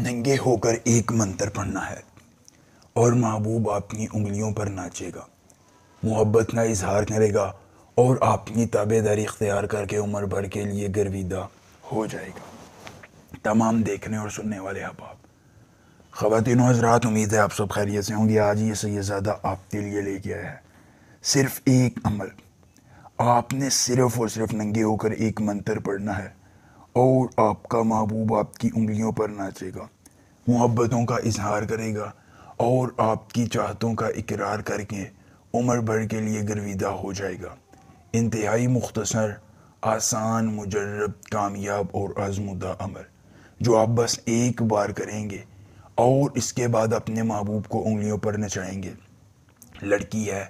ننگے ہو کر ایک منتر پڑھنا ہے اور محبوب آپ کی انگلیوں پر ناچے گا، محبت کا اظہار کرے گا اور آپ کی تابع داری اختیار کر کے عمر بھر کے لیے گرویدہ ہو جائے گا۔ تمام دیکھنے اور سننے والے احباب، خواتین و حضرات، امید ہے آپ سب خیریت سے ہوں گے۔ آج یہ سیدزادہ آپ کے لیے لے کے آیا ہے صرف ایک عمل۔ آپ نے صرف اور صرف ننگے ہو کر ایک منتر پڑھنا ہے اور آپ کا محبوب آپ کی انگلیوں پر ناچے گا، محبتوں کا اظہار کرے گا اور آپ کی چاہتوں کا اقرار کر کے عمر بھر کے لیے گرویدہ ہو جائے گا۔ انتہائی مختصر، آسان، مجرب، کامیاب اور آزمودہ عمل جو آپ بس ایک بار کریں گے اور اس کے بعد اپنے محبوب کو انگلیوں پر نچائیں گے۔ لڑکی ہے،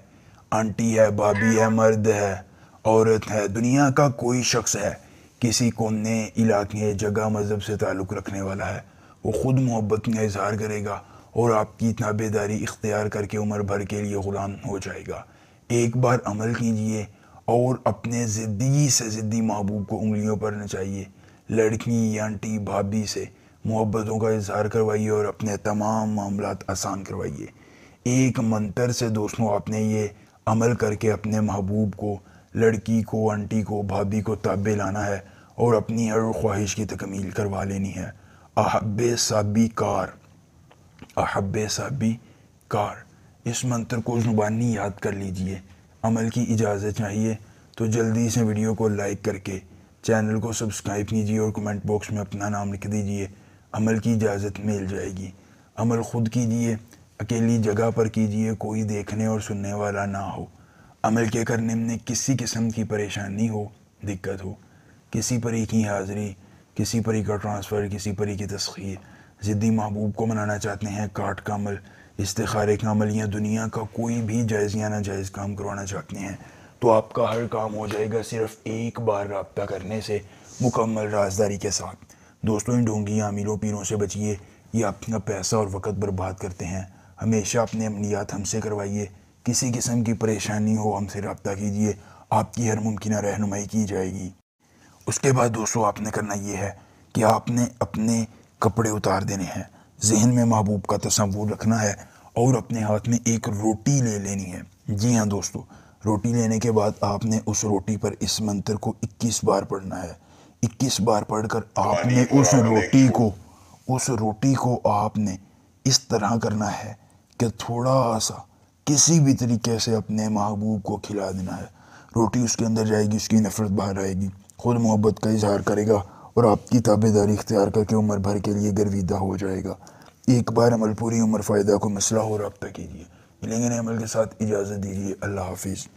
آنٹی ہے، بھابھی ہے، مرد ہے، عورت ہے، دنیا کا کوئی شخص ہے، کسی کونے، علاقے، جگہ، مذہب سے تعلق رکھنے والا ہے، وہ خود محبت کا اظہار کرے گا اور آپ کی تابع داری اختیار کر کے عمر بھر کے لیے غلام ہو جائے گا۔ ایک بار عمل کیجئے اور اپنے ضدی سے ضدی محبوب کو انگلیوں پر نچائیے۔ لڑکی، آنٹی، بھابھی سے محبتوں کا اظہار کروائیے اور اپنے تمام معاملات آسان کروائیے۔ ایک منتر سے دوستوں آپ نے یہ عمل کر کے اپنے محبوب کو، لڑکی کو، آنٹی کو، بھابھی کو تابع لانا ہے اور اپنی ہر خواہش کی تکمیل کروا لینی ہے۔ احب صابی کار، احب صابی کار، اس منتر کو زبانی یاد کر لیجئے۔ عمل کی اجازت چاہیے تو جلدی سے ویڈیو کو لائک کر کے چینل کو سبسکرائب کیجئے اور کمنٹ باکس میں اپنا نام لکھ دیجئے۔ عمل کی اجازت مل جائے گی۔ عمل خود کیجئے، اکیلی جگہ پر کیجئے، کوئی دیکھنے اور سننے والا نہ ہو۔ عمل کے کرنے میں کسی قسم کی پریشانی ہو، دقت ہو، کسی پری کی حاضری، کسی پری کا ٹرانسفر، کسی پری کی تسخیر، ضدی محبوب کو منانا چاہتے ہیں، کاٹ کا عمل، استخارے کا عمل یا دنیا کا کوئی بھی جائز یا ناجائز کام کروانا چاہتے ہیں تو آپ کا ہر کام ہو جائے گا صرف ایک بار رابطہ کرنے سے، مکمل رازداری کے ساتھ۔ دوستوں، ان ڈھونگی امیروں پیروں سے بچیے، یہ اپنا پیسہ اور وقت برباد کرتے ہیں۔ ہمیشہ اپنے عملیات ہم سے کروائیے۔ کسی قسم کی پریشانی ہو ہم سے رابطہ کیجئے، آپ کی ہر ممکنہ رہنمائی کی جائے گی۔ اس کے بعد دوستوں آپ نے کرنا یہ ہے کہ آپ نے اپنے کپڑے اتار دینے ہیں، ذہن میں محبوب کا تصور رکھنا ہے اور اپنے ہاتھ میں ایک روٹی لے لینی ہے۔ جی ہاں دوستوں، روٹی لینے کے بعد آپ نے اس روٹی پر اس منتر کو 21 بار پڑھنا ہے۔ 21 بار پڑھ کر آپ نے اس روٹی کو آپ نے اس طرح کرنا ہے کہ تھوڑا سا کسی بھی طریقے سے اپنے محبوب کو کھلا دینا ہے۔ روٹی اس کے اندر جائے گی، اس کی نفرت باہر آئے گی، خود محبت کا اظہار کرے گا اور آپ کی تابع داری اختیار کر کے عمر بھر کے لیے گرویدہ ہو جائے گا۔ ایک بار عمل پوری عمر فائدہ کو مسئلہ ہو رابطہ کیجیے۔ ملیں گے نئے عمل کے ساتھ، اجازت دیجیے، اللہ حافظ۔